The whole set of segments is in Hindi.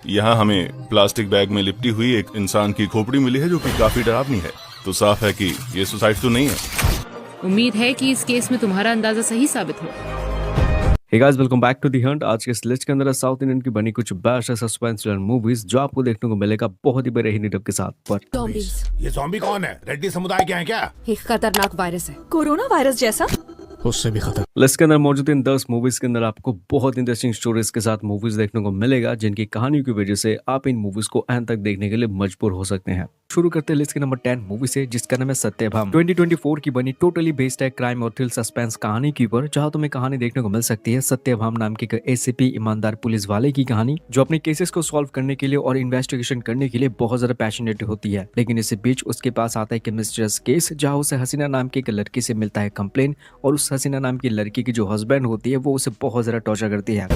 यहाँ हमें प्लास्टिक बैग में लिपटी हुई एक इंसान की खोपड़ी मिली है जो कि काफी डरावनी है। तो साफ है कि ये सुसाइड तो नहीं है। उम्मीद है कि इस केस में तुम्हारा अंदाजा सही साबित हो। Hey guys, welcome back to the hunt. आज के इस लिस्ट के अंदर साउथ इंडियन की बनी कुछ बेस्ट सस्पेंस थ्रिलर मूवीज जो आपको देखने को मिलेगा बहुत ही बड़े हिंदी डब के साथ। पर Zombies। ये ज़ॉम्बी कौन है? रेड्डी समुदाय के हैं क्या? एक खतरनाक वायरस है। कोरोना वायरस जैसा। उससे भी खतर। लिस्ट के अंदर मौजूद इन 10 मूवीज के अंदर आपको बहुत इंटरेस्टिंग स्टोरीज के साथ मूवीज देखने को मिलेगा, जिनकी कहानियों की वजह से आप इन मूवीज को अंत तक देखने के लिए मजबूर हो सकते हैं। शुरू करते हैं लिस्ट के नंबर 10 मूवी से, जिसका नाम है सत्यभामा। 2024 की बनी टोटली बेस्ड है क्राइम और थ्रिल सस्पेंस कहानी के ऊपर, जहां तुम्हें कहानी देखने को मिल सकती है सत्यभामा नाम के एक एसीपी ईमानदार पुलिस वाले की कहानी, जो अपने केसेस को सॉल्व करने के लिए और इन्वेस्टिगेशन करने के लिए बहुत ज्यादा पैशनेट होती है। लेकिन इसी बीच उसके पास आता है एक मिस्टीरियस केस, जहां उसे हसीना नाम की एक लड़की से मिलता है कंप्लेन, और उस हसीना नाम की लड़की की जो हस्बैंड होती है वो उसे बहुत ज्यादा टॉर्चर करती है।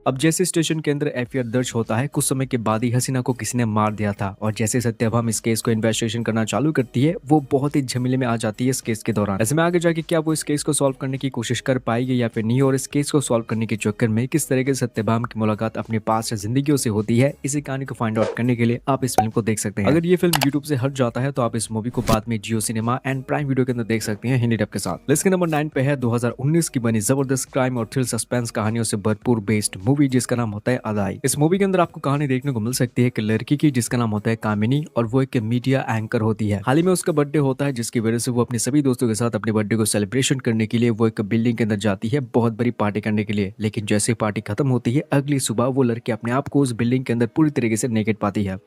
अब जैसे स्टेशन के अंदर एफआईआर दर्ज होता है, कुछ समय के बाद ही हसीना को किसी ने मार दिया था, और जैसे सत्यभामा इस केस को इन्वेस्टिगेशन करना चालू करती है, वो बहुत ही झमेले में आ जाती है इस केस के दौरान। ऐसे में आगे जाके क्या वो इस केस को सॉल्व करने की कोशिश कर पाएगी या फिर नहीं, और इस केस को सॉल्व करने के चक्कर में किस तरीके से सत्यभामा की मुलाकात अपने पास जिंदगियों से होती है, इसी कहानी को फाइंड आउट करने के लिए आप इस फिल्म को देख सकते हैं। अगर ये फिल्म यूट्यूब से हट जाता है तो आप इस मूवी को बाद में जियो सिनेमा एंड प्राइम वीडियो के अंदर देख सकते हैं हिंदी डब के साथ। लिस्ट के नंबर 9 पे है 2019 की बनी जबरदस्त क्राइम और थ्रिल सस्पेंस कहानियों से भरपूर बेस्ड मूवी, जिसका नाम होता है अदाई। इस मूवी के अंदर आपको कहानी देखने को मिल सकती है एक लड़की की, जिसका नाम होता है कामिनी, और वो एक मीडिया एंकर होती है। हाल ही में उसका बर्थडे होता है, जिसकी वजह से वो अपने सभी दोस्तों के साथ अपने बर्थडे को सेलिब्रेशन करने के लिए वो एक बिल्डिंग के अंदर जाती है बहुत बड़ी पार्टी करने के लिए। लेकिन जैसे पार्टी खत्म होती है, अगली सुबह वो लड़की अपने आप को उस बिल्डिंग के अंदर पूरी तरीके से नेकेड पाती है।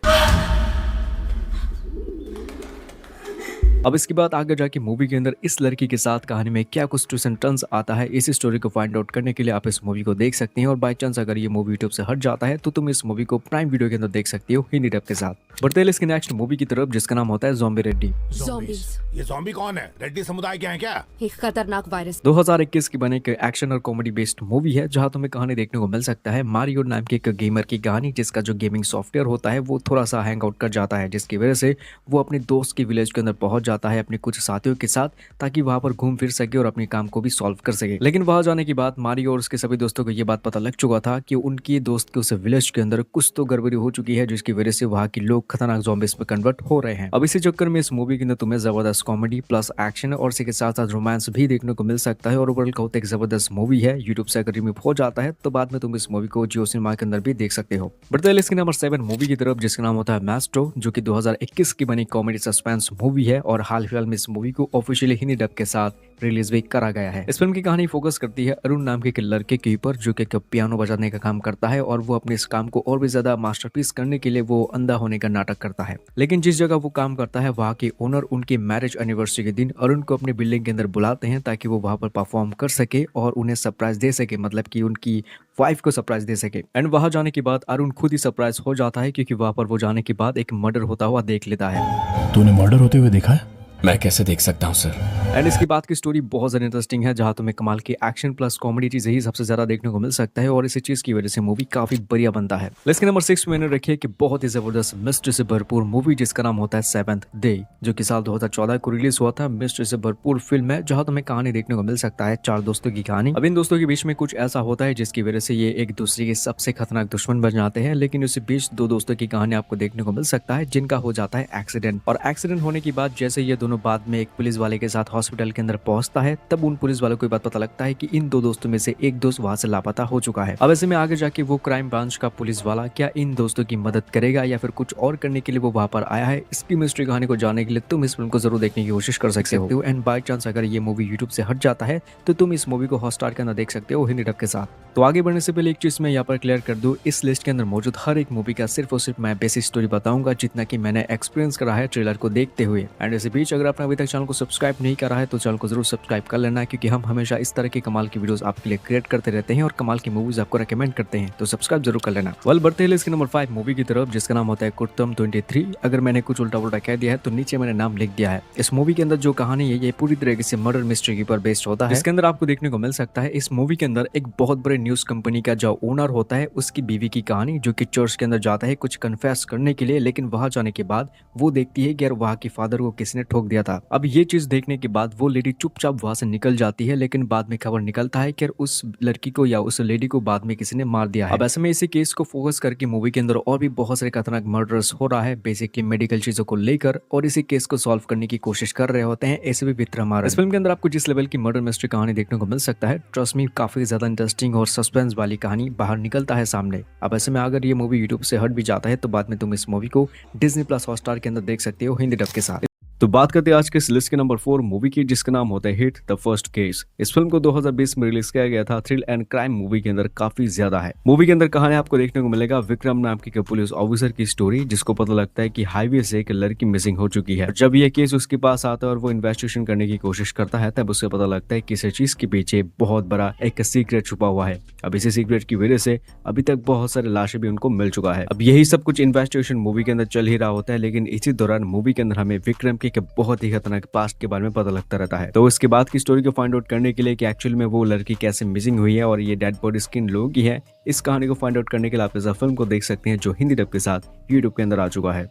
अब इसके बाद आगे जाके मूवी के अंदर इस लड़की के साथ कहानी में क्या कुछ ट्विस्ट एंड टर्न्स आता है, इस स्टोरी को फाइंड आउट करने के लिए आप इस मूवी को देख सकते हैं। और बाय चांस अगर ये मूवी यूट्यूब से हट जाता है तो तुम इस मूवी को प्राइम वीडियो के अंदर देख सकते हो हिंदी डब के साथ। बढ़ते हैं इसके नेक्स्ट मूवी की तरफ, जिसका नाम होता है ज़ॉम्बी रेड्डी। Zombies। ये ज़ॉम्बी कौन है? रेड्डी समुदाय के हैं क्या? एक खतरनाक वायरस। 2021 की बनी एक एक्शन और कॉमेडी बेस्ड मूवी है, जहां तुम्हें कहानी देखने को मिल सकता है मारियो नाम के एक गेमर की कहानी, जिसका जो गेमिंग सॉफ्टवेयर होता है वो थोड़ा सा हैंग आउट कर जाता है, जिसकी वजह से वो अपने दोस्त के विलेज के अंदर पहुंच जाता है अपने कुछ साथियों के साथ, ताकि वहां पर घूम फिर सके और अपने काम को भी सॉल्व कर सके। लेकिन वहां जाने के बाद मारियो और उसके सभी दोस्तों को ये बात पता लग चुका था कि उनके दोस्त के उस विलेज के अंदर कुछ तो गड़बड़ी हो चुकी है, जिसकी वजह से वहां के लोग खतरनाक ज़ॉम्बीज़ में कन्वर्ट हो रहे हैं। अब इसी चक्कर में इस मूवी के अंदर तुम्हें जबरदस्त कॉमेडी प्लस एक्शन और इसी के साथ साथ रोमांस भी देखने को मिल सकता है, और ओवरऑल कहते एक जबरदस्त मूवी है। यूट्यूब से अगर रिमूव हो जाता है तो बाद में तुम इस मूवी को जियो सिनेमा के अंदर भी देख सकते हो। बढ़ते हैं इसके नंबर 7 मूवी की तरफ, जिसका नाम होता है मैस्ट्रो, जो कि 2021 की बनी कॉमेडी सस्पेंस मूवी है, और हाल फिलहाल में इस मूवी को ऑफिशियली हिंदी डब के साथ रिलीज भी करा गया है। इस फिल्म की कहानी फोकस करती है अरुण नाम के एक लड़के के ऊपर, जो कि पियानो बजाने का काम करता है, और वो अपने इस काम को और भी ज्यादा मास्टरपीस करने के लिए वो अंधा होने का नाटक करता है। लेकिन जिस जगह वो काम करता है वहाँ के ओनर उनकी मैरिज एनिवर्सरी के दिन अरुण को अपने बिल्डिंग के अंदर बुलाते हैं, ताकि वो वहाँ पर परफॉर्म कर सके और उन्हें सरप्राइज दे सके, मतलब कि उनकी वाइफ को सरप्राइज दे सके। एंड वहां जाने के बाद अरुण खुद ही सरप्राइज हो जाता है, क्योंकि वहां पर वो जाने के बाद एक मर्डर होता हुआ देख लेता है। तूने मर्डर होते हुए देखा है? मैं कैसे देख सकता हूँ सर। एंड इसकी बात की स्टोरी बहुत ज्यादा इंटरेस्टिंग है, जहां तुम्हें कमाल की एक्शन प्लस कॉमेडी चीज ही सबसे ज्यादा देखने को मिल सकता है, और इसी चीज की वजह से मूवी काफी बढ़िया बनता है। लिस्ट के नंबर 6 मैंने रखी है कि बहुत ही जबरदस्त मिस्ट्री से भरपूर मूवी, जिसका नाम होता है सेवेंथ डे, जो कि साल 2014 को रिलीज हुआ था। मिस्ट्री से भरपूर फिल्म है, जहां तुम्हें कहानी देखने को मिल सकता है 4 दोस्तों की कहानी। अब इन दोस्तों के बीच में कुछ ऐसा होता है जिसकी वजह से ये एक दूसरे के सबसे खतरनाक दुश्मन बन जाते हैं। लेकिन उसी बीच 2 दोस्तों की कहानी आपको देखने को मिल सकता है, जिनका हो जाता है एक्सीडेंट, और एक्सीडेंट होने के बाद जैसे ये दोनों बाद में एक पुलिस वाले के साथ हॉस्पिटल के अंदर पहुंचता है, तब उन पुलिस वालों को बात पता लगता है कि इन 2 दोस्तों में से एक दोस्त वहां से लापता हो चुका है। अब ऐसे में आगे जाके वो क्राइम ब्रांच का पुलिस वाला क्या इन दोस्तों की मदद करेगा या फिर कुछ और करने के लिए वो वहां पर आया है, इसकी मिस्ट्री कहानी को जानने के लिए तुम इस फिल्म को जरूर देखने की कोशिश कर सकते हो। एंड बाय चांस अगर ये मूवी यूट्यूब से हट जाता है तो तुम इस मूवी को हॉटस्टार के अंदर देख सकते हो हिंदी डब के साथ। तो आगे बढ़ने से पहले एक चीज मैं यहाँ पर क्लियर कर दूं, इस लिस्ट के अंदर मौजूद हर एक मूवी का सिर्फ और सिर्फ मैं बेसिक स्टोरी बताऊंगा, जितना कि मैंने एक्सपीरियंस करा है ट्रेलर को देखते हुए। एंड इसी बीच अगर आपने अभी तक चैनल को सब्सक्राइब नहीं करा है तो चैनल को जरूर सब्सक्राइब कर लेना, क्योंकि हम हमेशा इस तरह की कमाल की वीडियोस आपके लिए क्रिएट करते रहते हैं और कमाल की मूवीज आपको रेकमेंड करते हैं, तो सब्सक्राइब जरूर कर लेना। वेल बढ़ते हैं इसके नंबर 5 मूवी की तरफ, जिसका नाम होता है कुर्तम 23। अगर मैंने कुछ उल्टा पुल्टा कह दिया है तो नीचे मैंने नाम लिख दिया है। इस मूवी के अंदर जो कहानी है ये पूरी तरीके से मर्डर मिस्ट्री के ऊपर बेस्ड होता है। इसके अंदर आपको देखने को मिल सकता है इस मूवी के अंदर एक बहुत बड़े न्यूज कंपनी का जो ओनर होता है उसकी बीवी की कहानी, जो कि चर्च के अंदर जाता है कुछ कन्फेस करने के लिए। लेकिन वहां जाने के बाद वो देखती है कि यार वहां के फादर को किसने ठोक दिया था। अब ये चीज देखने के बाद वो लेडी चुपचाप वहां से निकल जाती है, लेकिन बाद में खबर निकलता है कि उस लड़की को या उस लेडी को बाद में किसी ने मार दिया है। अब ऐसे में इसी केस को फोकस करके मूवी के अंदर और भी बहुत सारे खतरनाक मर्डर्स हो रहा है, बेसिकली मेडिकल चीजों को लेकर, और इसी केस को सॉल्व करने की कोशिश कर रहे होते हैं ऐसे भी विक्रमार्जन। इस फिल्म के अंदर आपको जिस लेवल की मर्डर मिस्ट्री कहानी देखने को मिल सकता है, ट्रस्ट मी काफी ज्यादा इंटरेस्टिंग और सस्पेंस वाली कहानी बाहर निकलता है सामने। अब ऐसे में अगर ये मूवी यूट्यूब से हट भी जाता है तो बाद में तुम इस मूवी को डिज्नी प्लस हॉटस्टार के अंदर देख सकते हो हिंदी डब के साथ। तो बात करते हैं आज के इस लिस्ट के नंबर 4 मूवी की, जिसका नाम होता है हिट द फर्स्ट केस। इस फिल्म को 2020 में रिलीज किया गया था। थ्रिल एंड क्राइम मूवी के अंदर काफी ज्यादा है। मूवी के अंदर कहानी आपको देखने को मिलेगा विक्रम नाम की पुलिस ऑफिसर की स्टोरी, जिसको पता लगता है कि हाईवे से एक लड़की मिसिंग हो चुकी है। जब ये केस उसके पास आता है और वो इन्वेस्टिगेशन करने की कोशिश करता है, तब उसे पता लगता है किसी चीज के पीछे बहुत बड़ा एक सीक्रेट छुपा हुआ है। अब इसी सीक्रेट की वजह से अभी तक बहुत सारे लाशें भी उनको मिल चुका है। अब यही सब कुछ इन्वेस्टिगेशन मूवी के अंदर चल ही रहा होता है, लेकिन इसी दौरान मूवी के अंदर हमें विक्रम की बहुत ही खतरनाक पास्ट के बारे में पता लगता रहता है। तो इसके बाद की स्टोरी को फाइंड आउट करने के लिए कि एक्चुअल में वो लड़की कैसे मिसिंग हुई है और ये डेड बॉडी किन लोगों की है, इस कहानी को फाइंड आउट करने के लिए आप इस फिल्म को देख सकते हैं, जो हिंदी डब के साथ यूट्यूब के अंदर आ चुका है।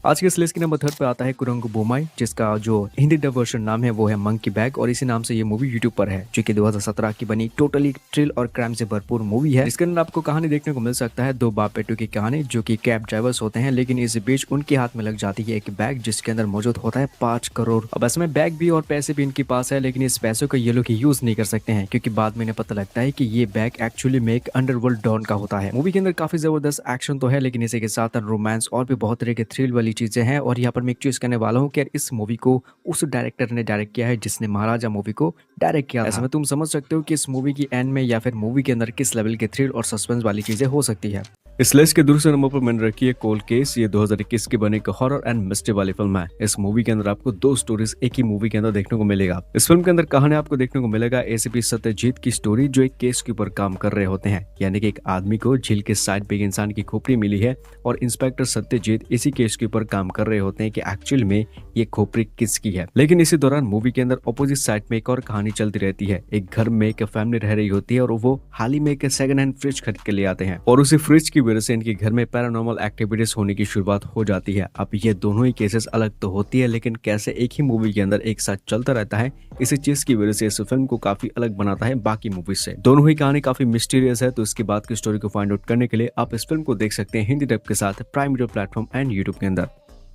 आज के इस लिस्ट के नंबर 3 पे आता है कुरंगु बोमाई, जिसका जो हिंदी डब वर्जन नाम है वो है मंकी बैग, और इसी नाम से ये मूवी यूट्यूब पर है, जो कि 2017 की बनी टोटली थ्रिल और क्राइम से भरपूर मूवी है। इसके अंदर आपको कहानी देखने को मिल सकता है दो बाप बेटों की कहानी, जो कि कैब ड्राइवर्स होते हैं, लेकिन इस बीच उनके हाथ में लग जाती है एक बैग जिसके अंदर मौजूद होता है 5 करोड़। अब ऐसे में बैग भी और पैसे भी इनके पास है, लेकिन इस पैसों का ये लोग यूज नहीं कर सकते हैं, क्योंकि बाद में इन्हें पता लगता है कि ये बैग एक्चुअली में एक अंडरवर्ल्ड डॉन का होता है। मूवी के अंदर काफी जबरदस्त एक्शन तो है, लेकिन इसी के साथ रोमांस और भी बहुत तरह के थ्रिल वाली चीजें हैं। और यहाँ पर मैं एक चीज कहने वाला हूँ कि इस मूवी को उस डायरेक्टर ने डायरेक्ट किया है जिसने महाराजा मूवी को डायरेक्ट किया। ऐसे में तुम समझ सकते हो कि इस मूवी की एंड में या फिर मूवी के अंदर किस लेवल के थ्रिल और सस्पेंस वाली चीजें हो सकती है। इस लिस्ट के दूसरे नंबर पर मैंने रखी है कोल्ड केस। ये 2021 की बनी एक हॉरर एंड मिस्ट्री वाली फिल्म है। इस मूवी के अंदर आपको 2 स्टोरीज एक ही मूवी के अंदर देखने को मिलेगा। इस फिल्म के अंदर कहानी आपको देखने को मिलेगा एसीपी सत्यजीत की स्टोरी, जो एक केस के ऊपर काम कर रहे होते हैं। यानी कि एक आदमी को झील के साइड पे एक इंसान की खोपड़ी मिली है और इंस्पेक्टर सत्यजीत इसी केस के ऊपर काम कर रहे होते हैं कि एक्चुअल में ये खोपड़ी किसकी है। लेकिन इसी दौरान मूवी के अंदर अपोजिट साइड में एक और कहानी चलती रहती है। एक घर में एक फैमिली रह रही होती है और वो हाल ही में एक सेकंड हैंड फ्रिज खरीद के ले आते हैं, और उसी फ्रिज की वजह से इनके घर में पैरानॉर्मल एक्टिविटीज होने की शुरुआत हो जाती है। अब ये दोनों ही केसेस अलग तो होती है, लेकिन कैसे एक ही मूवी के अंदर एक साथ चलता रहता है, इसी चीज की वजह से इस फिल्म को काफी अलग बनाता है बाकी मूवी से। दोनों ही कहानी काफी मिस्टीरियस है, तो इसके बाद की स्टोरी को फाइंड आउट करने के लिए आप इस फिल्म को देख सकते हैं हिंदी डब के साथ prime video platform and YouTube के अंदर।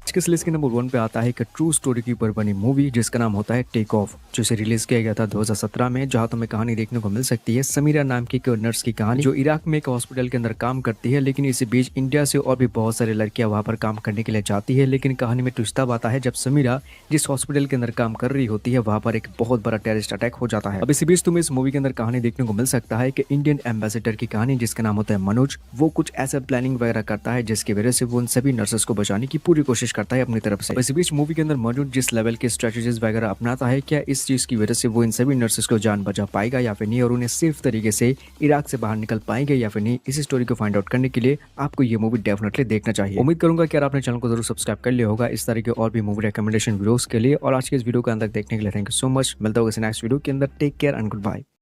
इसके लिस्ट के नंबर 1 पे आता है एक ट्रू स्टोरी के ऊपर बनी मूवी, जिसका नाम होता है टेक ऑफ, जो इसे रिलीज किया गया था 2017 में। जहां तुम्हें कहानी देखने को मिल सकती है समीरा नाम की एक नर्स की कहानी, जो इराक में एक हॉस्पिटल के अंदर काम करती है। लेकिन इसी बीच इंडिया से और भी बहुत सारे लड़कियां वहां पर काम करने के लिए जाती है। लेकिन कहानी में ट्विस्ट तब आता है जब समीरा जिस हॉस्पिटल के अंदर काम कर रही होती है वहां पर एक बहुत बड़ा टेररिस्ट अटैक हो जाता है। अब इसी बीच तुम्हें इस मूवी के अंदर कहानी देखने को मिल सकता है कि इंडियन एम्बेसडर की कहानी, जिसका नाम होता है मनोज, वो कुछ ऐसा प्लानिंग वगैरह करता है जिसकी वजह से वो उन सभी नर्सेस को बचाने की पूरी कोशिश करता है अपनी तरफ से। इस बीच मूवी के अंदर मौजूद जिस लेवल के स्ट्रेटजीज वगैरह अपनाता है, क्या इस चीज की वजह से वो इन सभी नर्सेस को जान बचा पाएगा या फिर नहीं, और उन्हें सेफ तरीके से इराक से बाहर निकल पाएंगे या फिर नहीं, इस स्टोरी को फाइंड आउट करने के लिए आपको ये मूवी डेफिनेटली देखना चाहिए। उम्मीद करूंगा कि आपने चैनल को जरूर सब्सक्राइब कर लिया होगा इस तरह के और भी मूवी रिकमेंडेशन वीडियोस के लिए। और आज के इस वीडियो के अंदर देखने के लिए थैंक यू सो मच। मिलता होगा नेक्स्ट वीडियो के अंदर। Take care and good bye.